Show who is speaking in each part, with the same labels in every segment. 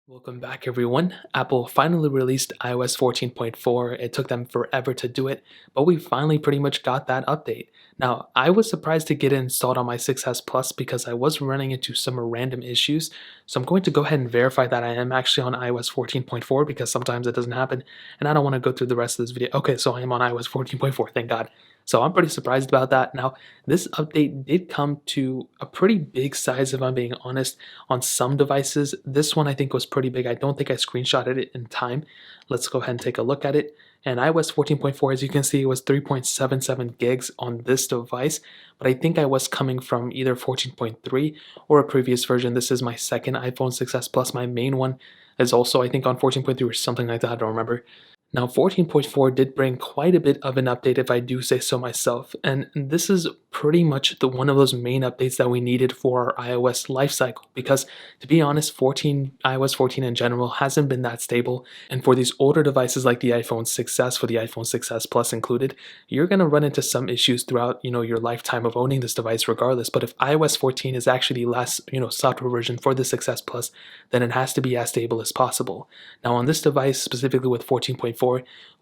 Speaker 1: Welcome back, everyone. Apple finally released iOS 14.4. It took them forever to do it, but we finally pretty much got that update. Now, I was surprised to get it installed on my 6S Plus because I was running into some random issues. So I'm going to go ahead and verify that I am actually on iOS 14.4 because sometimes it doesn't happen, and I don't want to go through the rest of this video. Okay, so I am on iOS 14.4, thank God. So I'm pretty surprised about that. Now, this update did come to a pretty big size, if I'm being honest, on some devices. This one I think was pretty big. I don't think I screenshotted it in time. Let's go ahead and take a look at it. And iOS 14.4, as you can see, was 3.77 gigs on this device, but I think I was coming from either 14.3 or a previous version. This is my second iPhone 6S Plus. My main one is also, I think, on 14.3 or something like that. I don't remember. Now, 14.4 did bring quite a bit of an update, if I do say so myself, and this is pretty much one of those main updates that we needed for our iOS lifecycle, because to be honest, iOS 14 in general hasn't been that stable, and for these older devices like the iPhone 6S, for the iPhone 6S Plus included, you're going to run into some issues throughout, your lifetime of owning this device regardless. But if iOS 14 is actually the last, software version for the 6S Plus, then it has to be as stable as possible. Now, on this device, specifically with 14.4,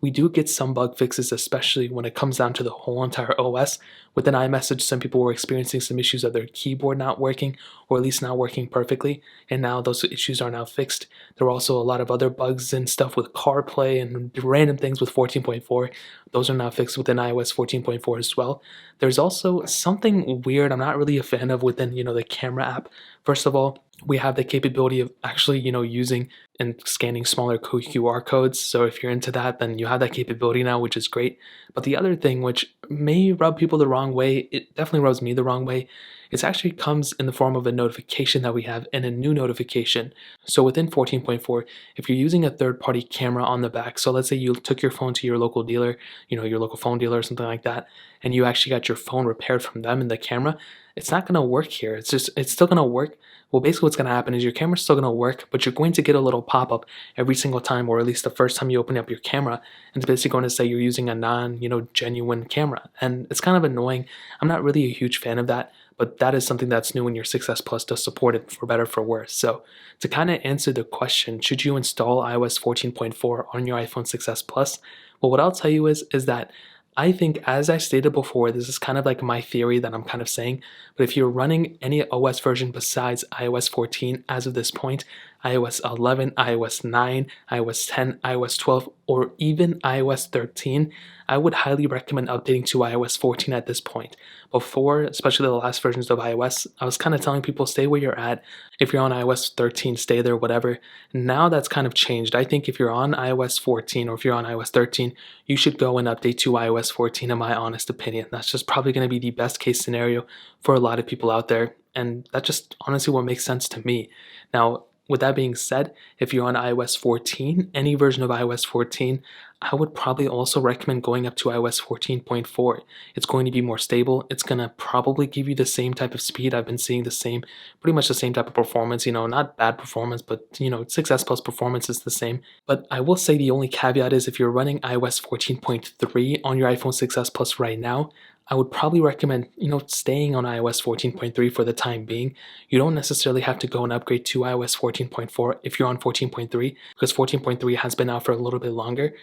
Speaker 1: we do get some bug fixes, especially when it comes down to the whole entire OS. Within iMessage, some people were experiencing some issues of their keyboard not working, or at least not working perfectly, and now those issues are now fixed. There were also a lot of other bugs and stuff with CarPlay and random things with 14.4. Those are now fixed within iOS 14.4 as well. There's also something weird I'm not really a fan of within, the camera app. First of all, we have the capability of actually, using and scanning smaller QR codes. So if you're into that, then you have that capability now, which is great. But the other thing, which may rub people the wrong way, it definitely rubs me the wrong way, it actually comes in the form of a notification that we have and a new notification. So within 14.4, if you're using a third-party camera on the back, so let's say you took your phone to your local dealer, your local phone dealer or something like that, and you actually got your phone repaired from them in the camera, it's not going to work here. It's still going to work. Well, basically what's going to happen is your camera's still going to work, but you're going to get a little pop-up every single time, or at least the first time you open up your camera, and it's basically going to say you're using a genuine camera. And it's kind of annoying. I'm not really a huge fan of that, but that is something that's new, and your 6S Plus does support it, for better for worse. So to kind of answer the question, should you install iOS 14.4 on your iPhone 6S Plus? Well, what I'll tell you is that I think, as I stated before, this is kind of like my theory that I'm kind of saying, but if you're running any OS version besides iOS 14 as of this point, iOS 11, iOS 9, iOS 10, iOS 12, or even iOS 13, I would highly recommend updating to iOS 14 at this point. Before, especially the last versions of iOS, I was kind of telling people stay where you're at. If you're on iOS 13, stay there, whatever. Now that's kind of changed. I think if you're on iOS 14 or if you're on iOS 13, you should go and update to iOS 14, in my honest opinion. That's just probably going to be the best case scenario for a lot of people out there, and that's just honestly what makes sense to me. Now, with that being said, if you're on iOS 14, any version of iOS 14, I would probably also recommend going up to iOS 14.4. It's going to be more stable. It's going to probably give you the same type of speed. I've been seeing pretty much the same type of performance, not bad performance, but 6S Plus performance is the same. But I will say the only caveat is if you're running iOS 14.3 on your iPhone 6S Plus right now, I would probably recommend, staying on iOS 14.3 for the time being. You don't necessarily have to go and upgrade to iOS 14.4 if you're on 14.3, because 14.3 has been out for a little bit longer.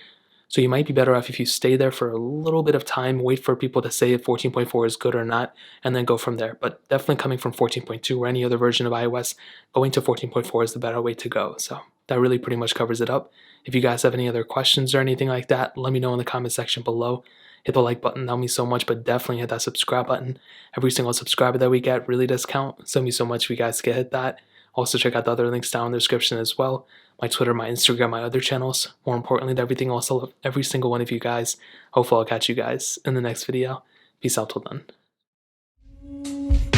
Speaker 1: So you might be better off if you stay there for a little bit of time, wait for people to say if 14.4 is good or not, and then go from there. But definitely coming from 14.2 or any other version of iOS, going to 14.4 is the better way to go. So that really pretty much covers it up. If you guys have any other questions or anything like that, let me know in the comment section below. Hit the like button, that would mean so much, but definitely hit that subscribe button. Every single subscriber that we get really does count, so it means so much if you guys can hit that. Also check out the other links down in the description as well. My Twitter, my Instagram, my other channels. More importantly than everything else, I love every single one of you guys. Hopefully I'll catch you guys in the next video. Peace out till then.